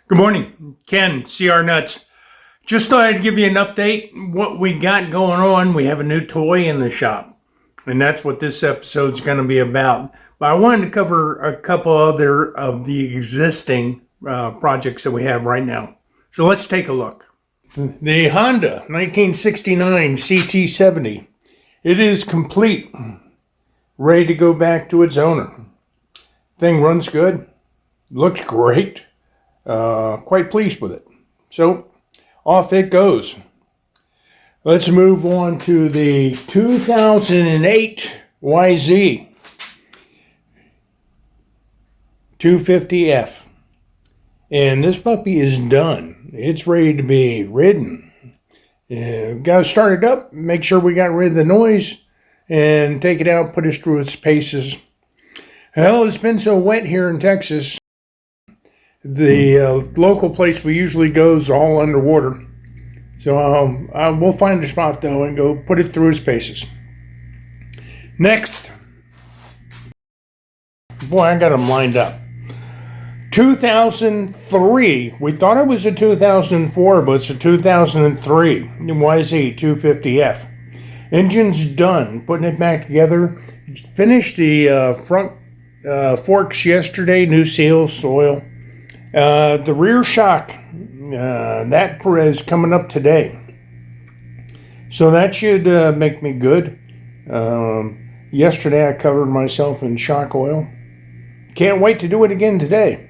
Good morning, Ken, CR Nuts. Just thought I'd give you an update what we got going on. We have a new toy in the shop, and that's what this episode's going to be about. But I wanted to cover a couple other of the existing projects that we have right now. So let's take a look. The Honda 1969 CT70. It is complete, ready to go back to its owner. Thing runs good, looks great. Quite pleased with it. So off it goes. Let's move on to the 2008 YZ 250F. And this puppy is done. It's ready to be ridden. Got to start it up, make sure we got rid of the noise, and take it out, put it through its paces. Hell, it's been so wet here in Texas. The local place we usually go is all underwater. So we'll find a spot though and go put it through its paces. Next. Boy, I got them lined up. 2003. We thought it was a 2004, but it's a 2003 YZ 250F. Engine's done. Putting it back together. Finished the front forks yesterday. New seals, oil. The rear shock, that is coming up today. So that should make me good. Yesterday I covered myself in shock oil. Can't wait to do it again today.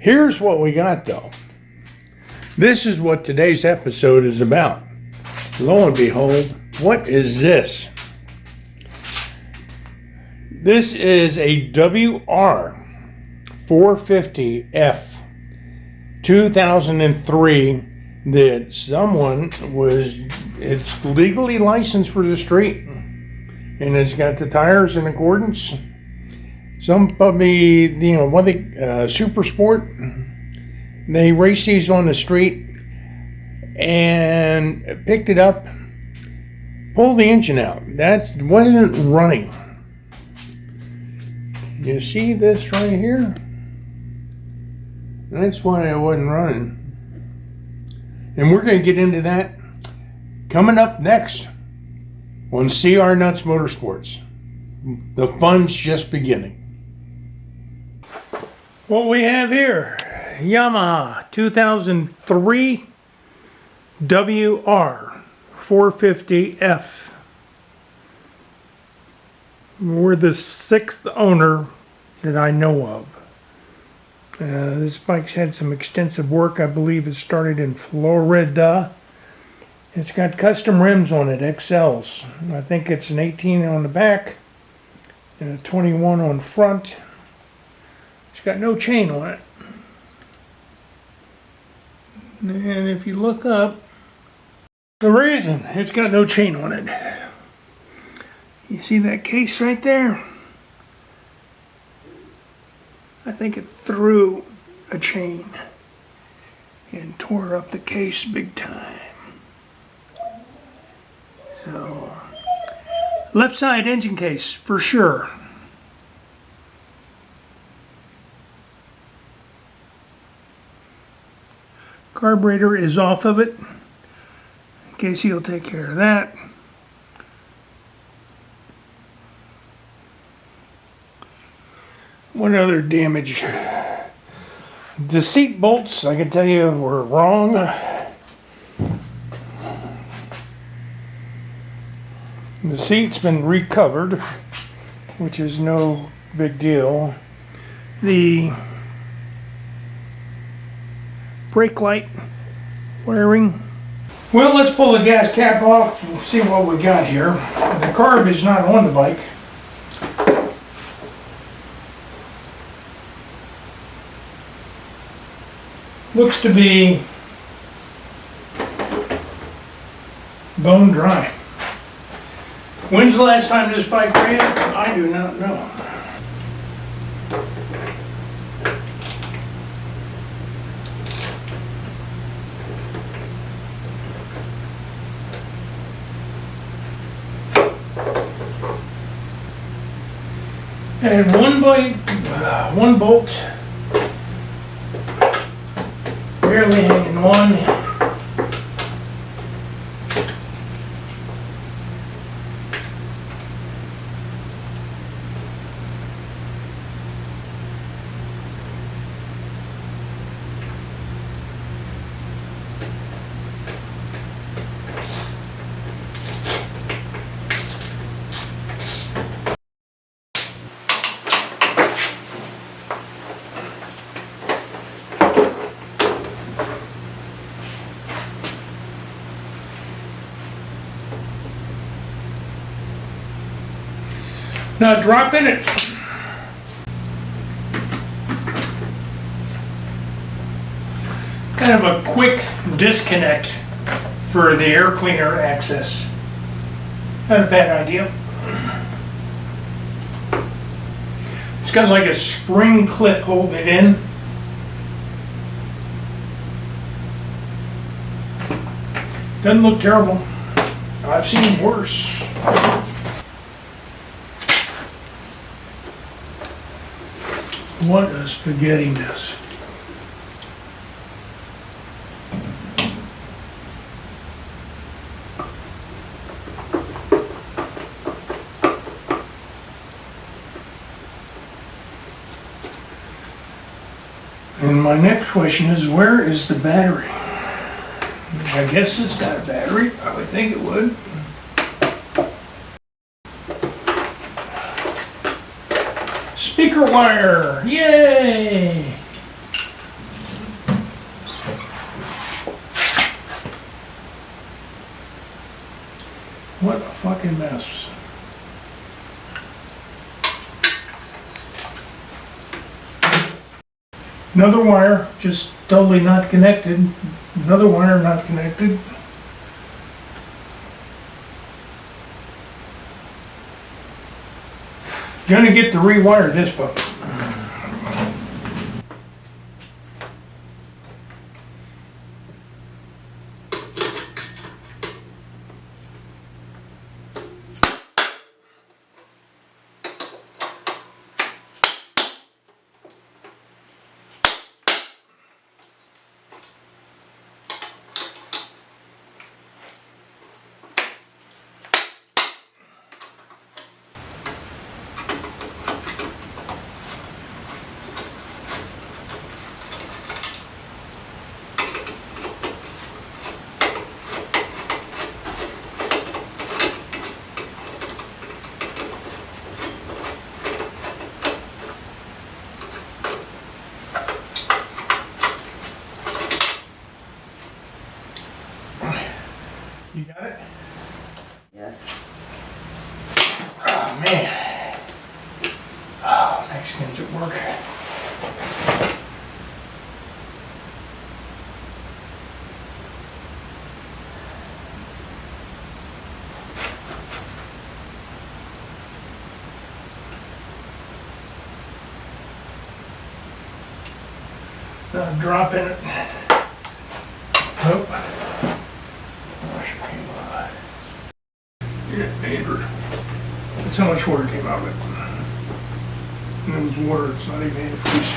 Here's what we got though. This is what today's episode is about. Lo and behold, what is this? This is a WR450F 2003 that someone it's legally licensed for the street, and it's got the tires in accordance. Some puppy, Super Sport, they race these on the street and picked it up, pulled the engine out. That wasn't running. You see this right here? That's why I wasn't running. And we're going to get into that coming up next on CR Nuts Motorsports. The fun's just beginning. What we have here, Yamaha 2003 WR450F. We're the 6th owner that I know of. This bike's had some extensive work. I believe it started in Florida. It's got custom rims on it, XLs. I think it's an 18 on the back and a 21 on front. It's got no chain on it. And if you look up, the reason it's got no chain on it. You see that case right there? I think it threw a chain and tore up the case big time. So, left side engine case for sure. Carburetor is off of it. Casey will take care of that. What other damage? The seat bolts, I can tell you, were wrong. The seat's been recovered, which is no big deal. The brake light wiring. Well, let's pull the gas cap off and see what we got here. The carb is not on the bike. Looks to be bone dry. When's the last time this bike ran? I do not know. And one bolt barely hanging on. Now drop in it. Kind of a quick disconnect for the air cleaner access. Not a bad idea. It's got like a spring clip holding it in. Doesn't look terrible. I've seen worse. What a spaghetti mess. And my next question is, where is the battery? I guess it's got a battery. I would think it would. Speaker wire, yay! What a fucking mess. Another wire, just totally not connected. Another wire not connected. Gonna get to rewire this puppy. You got it? Yes. Oh man. Oh, Mexicans at work. Now drop in it. Oh. Yeah, Andrew. That's how much water came out of it. And it was water, it's not even antifreeze.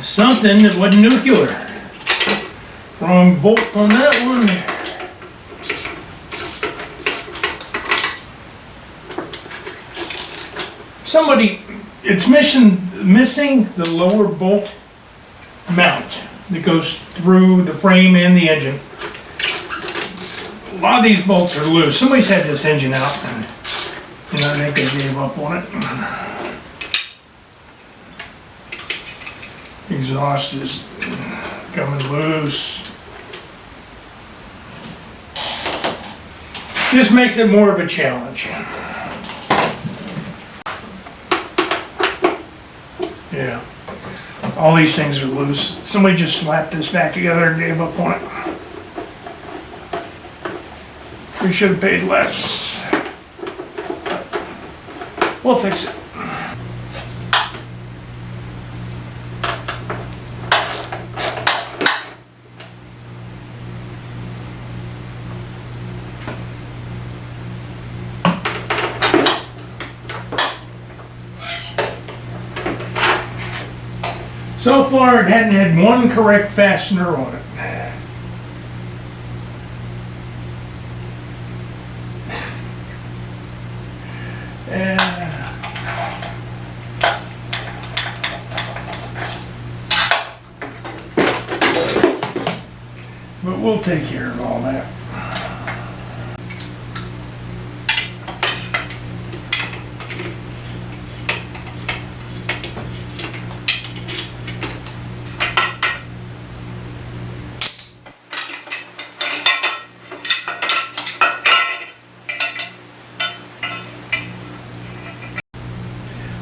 Something that wasn't nuclear. Wrong bolt on that one. It's missing the lower bolt mount that goes through the frame and the engine. A lot of these bolts are loose. Somebody's had this engine out and I think they gave up on it. Exhaust is coming loose. This makes it more of a challenge. Yeah. All these things are loose. Somebody just slapped this back together and gave up on it. We should have paid less. We'll fix it. far it hadn't had one correct fastener on it. But we'll take care of all that.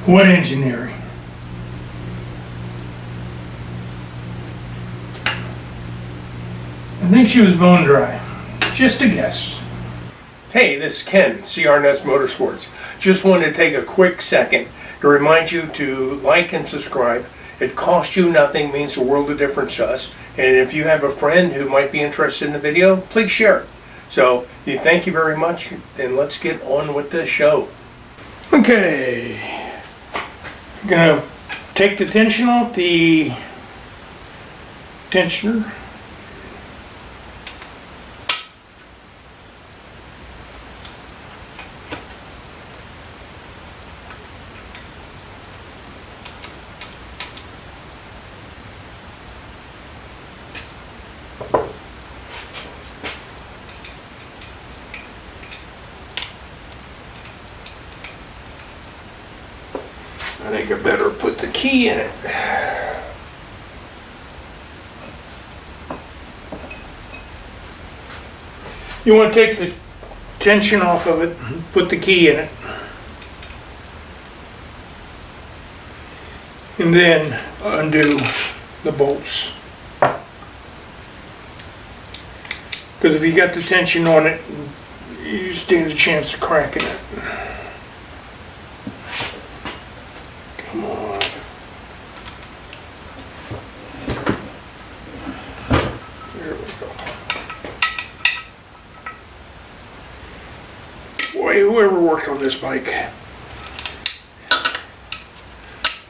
What engineering? I think she was bone dry. Just a guess. Hey, this is Ken, CR Nuts Motorsports. Just wanted to take a quick second to remind you to like and subscribe. It costs you nothing, means the world of difference to us. And if you have a friend who might be interested in the video, please share it. So, thank you very much, and let's get on with the show. Okay. I'm gonna take the tension off the tensioner. I think I better put the key in it. You want to take the tension off of it, put the key in it, and then undo the bolts. Because if you got the tension on it, you stand a chance of cracking it. Come on. There we go. Boy, whoever worked on this bike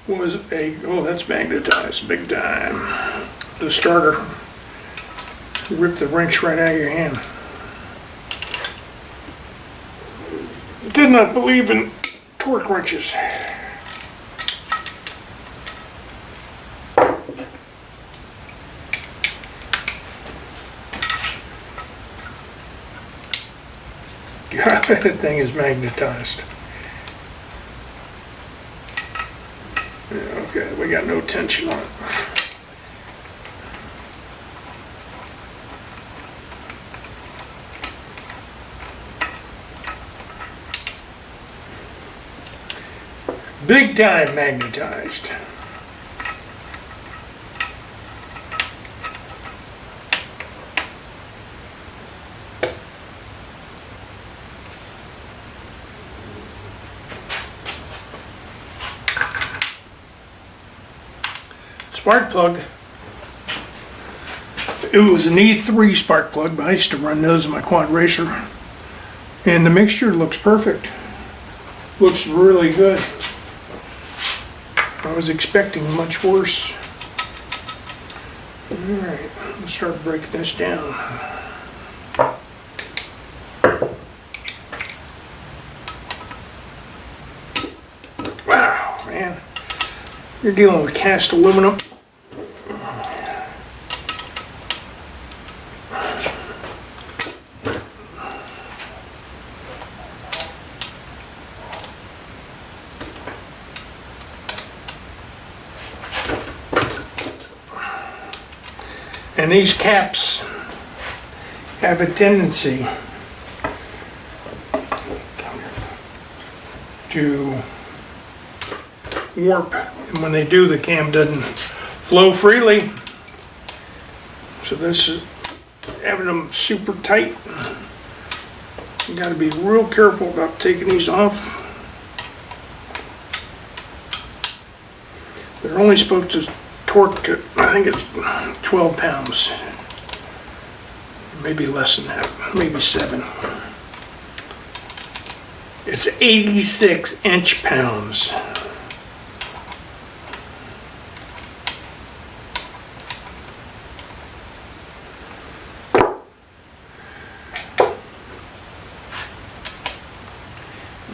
was oh, that's magnetized big time. The starter ripped the wrench right out of your hand. Did not believe in torque wrenches. God, that thing is magnetized. Yeah, okay, we got no tension on it. Big time magnetized. Spark plug. It was an E3 spark plug, but I used to run those in my quad racer. And the mixture looks perfect. Looks really good. I was expecting much worse. Alright, let's start breaking this down. Wow, man. You're dealing with cast aluminum. And these caps have a tendency to warp, and when they do, the cam doesn't flow freely. So this is having them super tight. You got to be real careful about taking these off. They're only supposed to torque to, I think it's 12 pounds, maybe less than that, maybe 7. It's 86 inch-pounds.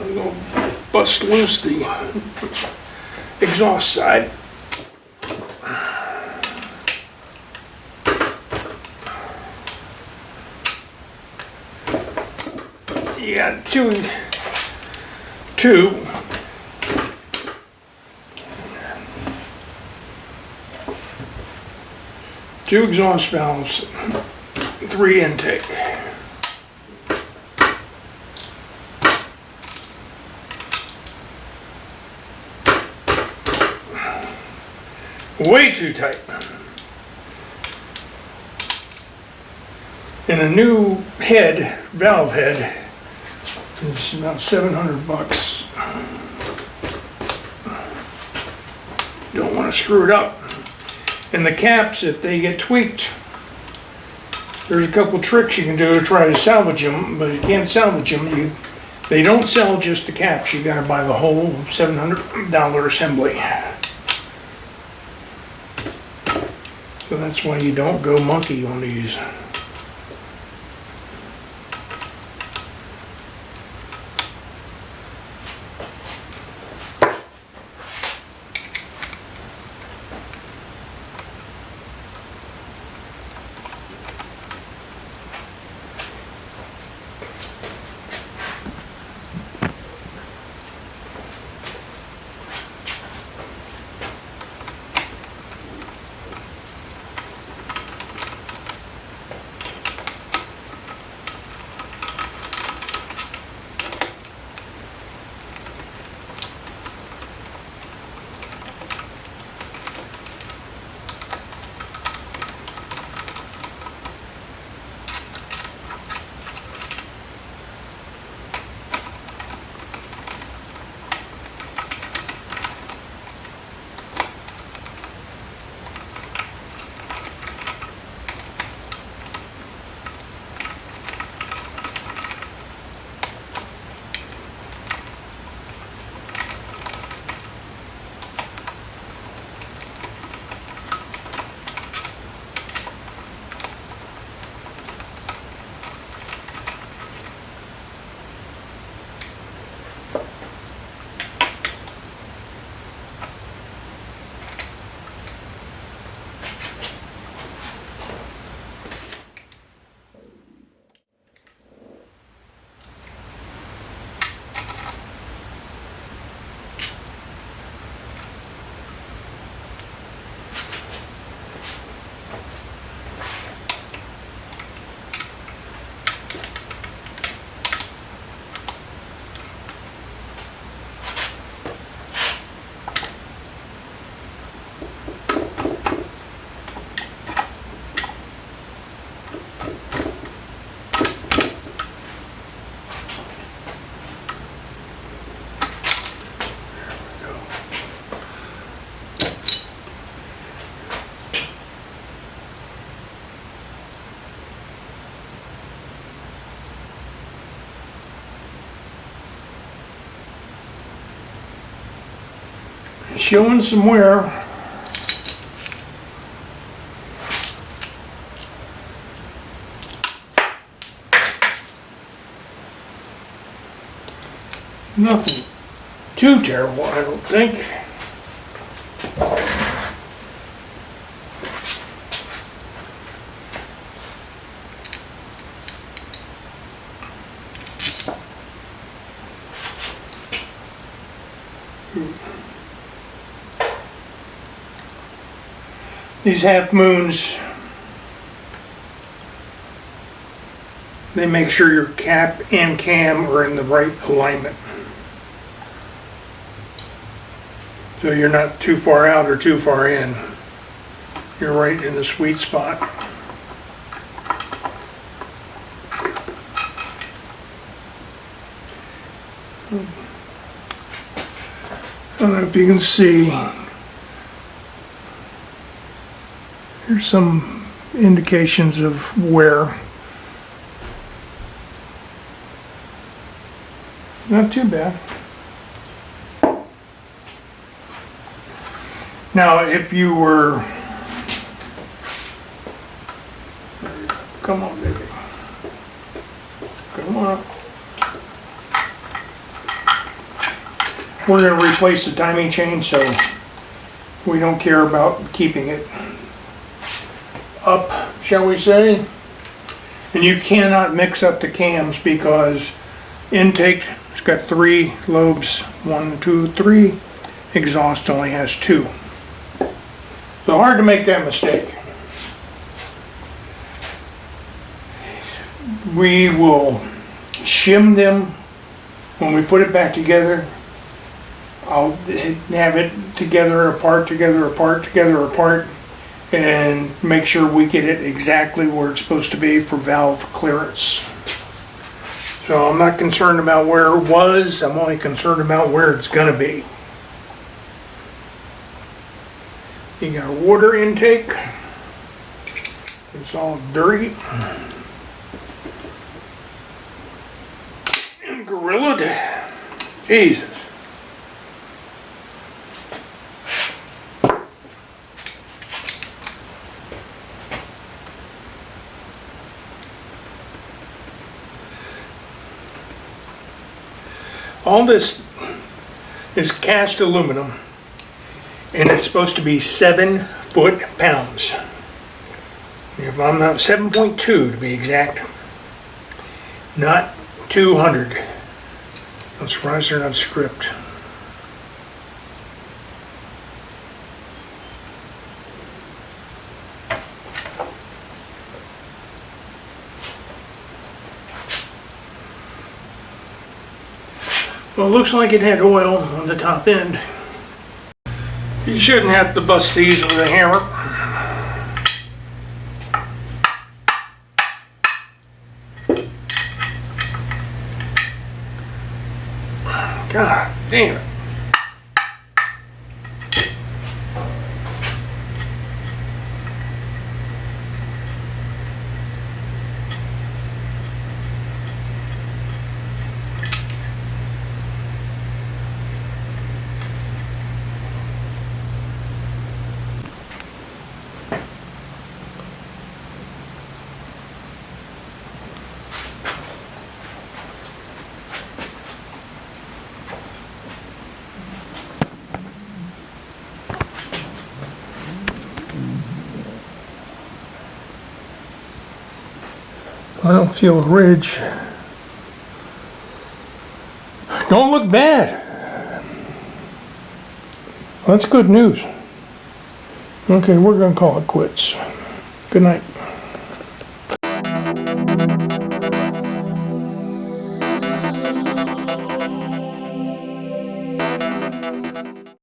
I'm going to bust loose the exhaust side. You got two exhaust valves, 3 intake. Way too tight. And a new head, valve head, is about $700. Don't want to screw it up. And the caps, if they get tweaked, there's a couple tricks you can do to try to salvage them, but you can't salvage them. They don't sell just the caps. You gotta buy the whole $700 assembly. So that's why you don't go monkey on these. Showing some wear. Nothing too terrible, I don't think. These half moons, they make sure your cap and cam are in the right alignment. So you're not too far out or too far in. You're right in the sweet spot. I don't know if you can see. Here's some indications of wear. Not too bad. Now, if you were, come on, baby, come on. we're going to replace the timing chain, so we don't care about keeping it up, shall we say. And you cannot mix up the cams because intake, it's got 3 lobes, 1, 2, 3. Exhaust only has 2. So hard to make that mistake. We will shim them when we put it back together. I'll have it together, apart, together, apart, together, apart, and make sure we get it exactly where it's supposed to be for valve clearance. So I'm not concerned about where it was, I'm only concerned about where it's gonna be. You got a water intake. It's all dirty. And gorillaed. Jesus. All this is cast aluminum, and it's supposed to be 7 foot-pounds. If I'm not 7.2 to be exact, not 200. I'm surprised they're not stripped. Well, it looks like it had oil on the top end. You shouldn't have to bust these with a hammer. God damn it. I don't feel a ridge. Don't look bad. Well, that's good news. Okay, we're gonna call it quits. Good night.